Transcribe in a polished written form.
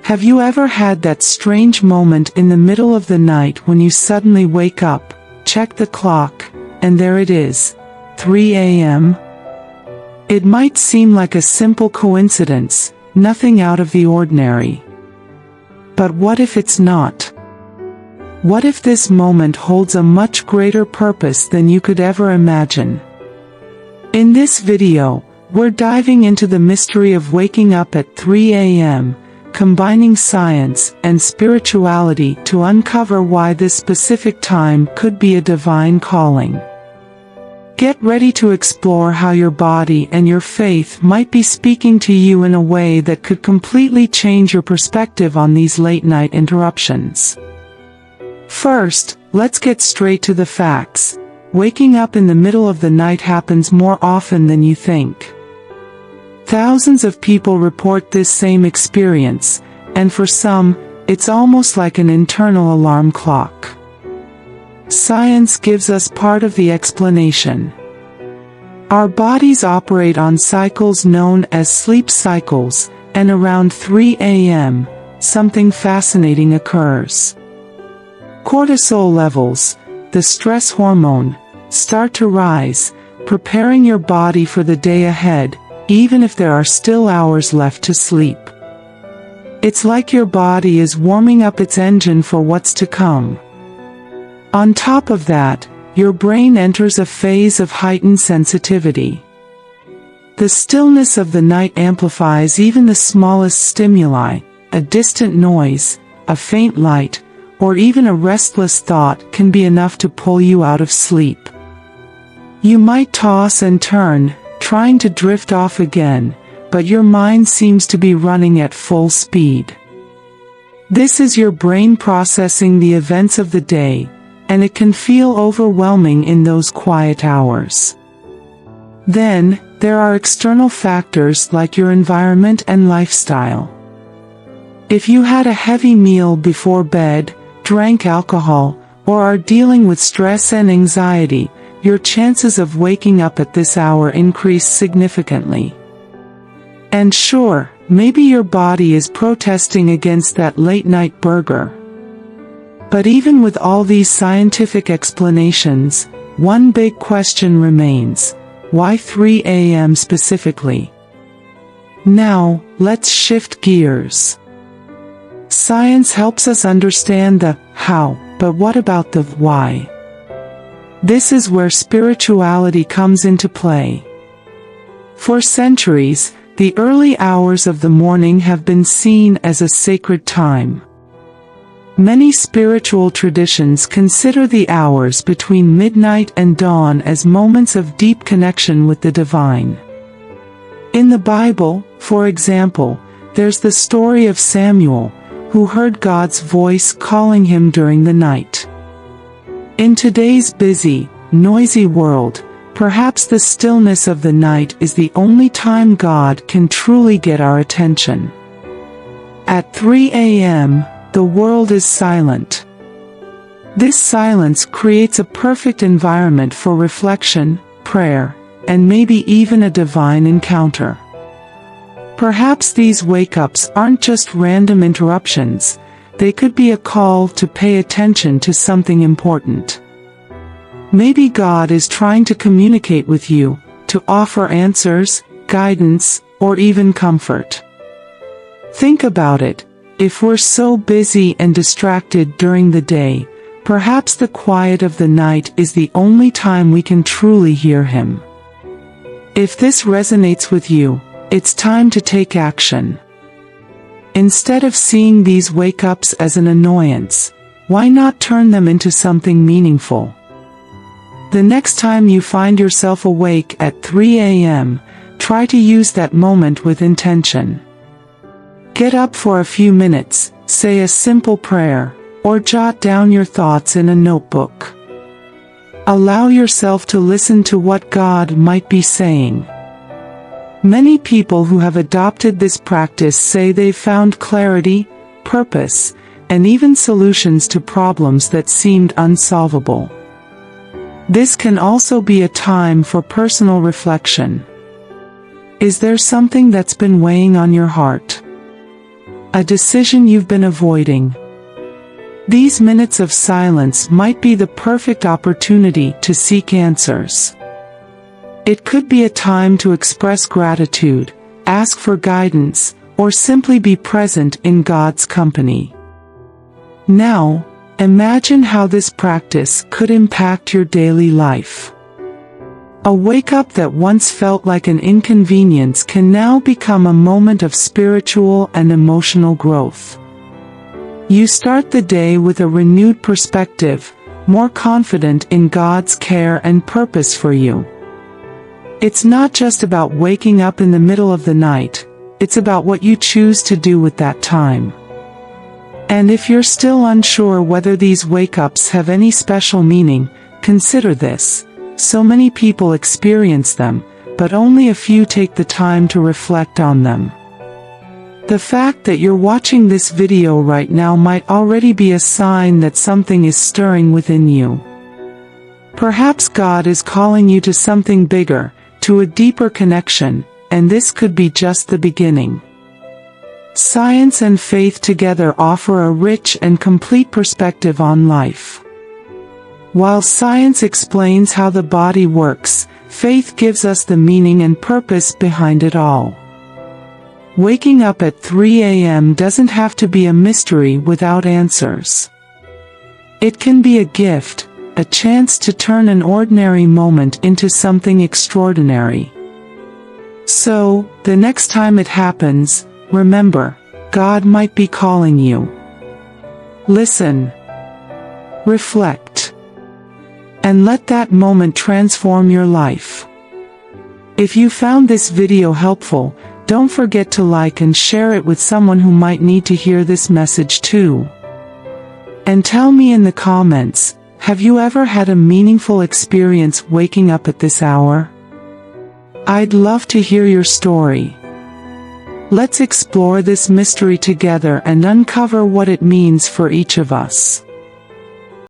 Have you ever had that strange moment in the middle of the night when you suddenly wake up, check the clock, and there it is, 3 a.m.? It might seem like a simple coincidence, nothing out of the ordinary. But what if it's not? What if this moment holds a much greater purpose than you could ever imagine? In this video, we're diving into the mystery of waking up at 3 a.m., combining science and spirituality to uncover why this specific time could be a divine calling. Get ready to explore how your body and your faith might be speaking to you in a way that could completely change your perspective on these late-night interruptions. First, let's get straight to the facts. Waking up in the middle of the night happens more often than you think. Thousands of people report this same experience, and for some, it's almost like an internal alarm clock. Science gives us part of the explanation. Our bodies operate on cycles known as sleep cycles, and around 3 a.m., something fascinating occurs. Cortisol levels, the stress hormone, start to rise, preparing your body for the day ahead, even if there are still hours left to sleep. It's like your body is warming up its engine for what's to come. On top of that, your brain enters a phase of heightened sensitivity. The stillness of the night amplifies even the smallest stimuli, a distant noise, a faint light, or even a restless thought can be enough to pull you out of sleep. You might toss and turn, trying to drift off again, but your mind seems to be running at full speed. This is your brain processing the events of the day, and it can feel overwhelming in those quiet hours. Then, there are external factors like your environment and lifestyle. If you had a heavy meal before bed, drank alcohol, or are dealing with stress and anxiety, your chances of waking up at this hour increase significantly. And sure, maybe your body is protesting against that late-night burger. But even with all these scientific explanations, one big question remains: why 3 a.m. specifically? Now, let's shift gears. Science helps us understand the how, but what about the why? This is where spirituality comes into play. For centuries, the early hours of the morning have been seen as a sacred time. Many spiritual traditions consider the hours between midnight and dawn as moments of deep connection with the divine. In the Bible, for example, there's the story of Samuel, who heard God's voice calling him during the night. In today's busy, noisy world, perhaps the stillness of the night is the only time God can truly get our attention. At 3 a.m., the world is silent. This silence creates a perfect environment for reflection, prayer, and maybe even a divine encounter. Perhaps these wake-ups aren't just random interruptions, they could be a call to pay attention to something important. Maybe God is trying to communicate with you, to offer answers, guidance, or even comfort. Think about it. If we're so busy and distracted during the day, perhaps the quiet of the night is the only time we can truly hear Him. If this resonates with you, it's time to take action. Instead of seeing these wake-ups as an annoyance, why not turn them into something meaningful? The next time you find yourself awake at 3 a.m., try to use that moment with intention. Get up for a few minutes, say a simple prayer, or jot down your thoughts in a notebook. Allow yourself to listen to what God might be saying. Many people who have adopted this practice say they've found clarity, purpose, and even solutions to problems that seemed unsolvable. This can also be a time for personal reflection. Is there something that's been weighing on your heart? a decision you've been avoiding. These minutes of silence might be the perfect opportunity to seek answers. It could be a time to express gratitude, ask for guidance, or simply be present in God's company. Now, imagine how this practice could impact your daily life. A wake-up that once felt like an inconvenience can now become a moment of spiritual and emotional growth. You start the day with a renewed perspective, more confident in God's care and purpose for you. It's not just about waking up in the middle of the night, it's about what you choose to do with that time. And if you're still unsure whether these wake-ups have any special meaning, consider this. So many people experience them, but only a few take the time to reflect on them. The fact that you're watching this video right now might already be a sign that something is stirring within you. Perhaps God is calling you to something bigger, to a deeper connection, and this could be just the beginning. Science and faith together offer a rich and complete perspective on life. While science explains how the body works, faith gives us the meaning and purpose behind it all. Waking up at 3 a.m. doesn't have to be a mystery without answers. It can be a gift, a chance to turn an ordinary moment into something extraordinary. So, the next time it happens, remember, God might be calling you. Listen. Reflect. And let that moment transform your life. If you found this video helpful, don't forget to like and share it with someone who might need to hear this message too. And tell me in the comments, have you ever had a meaningful experience waking up at this hour? I'd love to hear your story. Let's explore this mystery together and uncover what it means for each of us.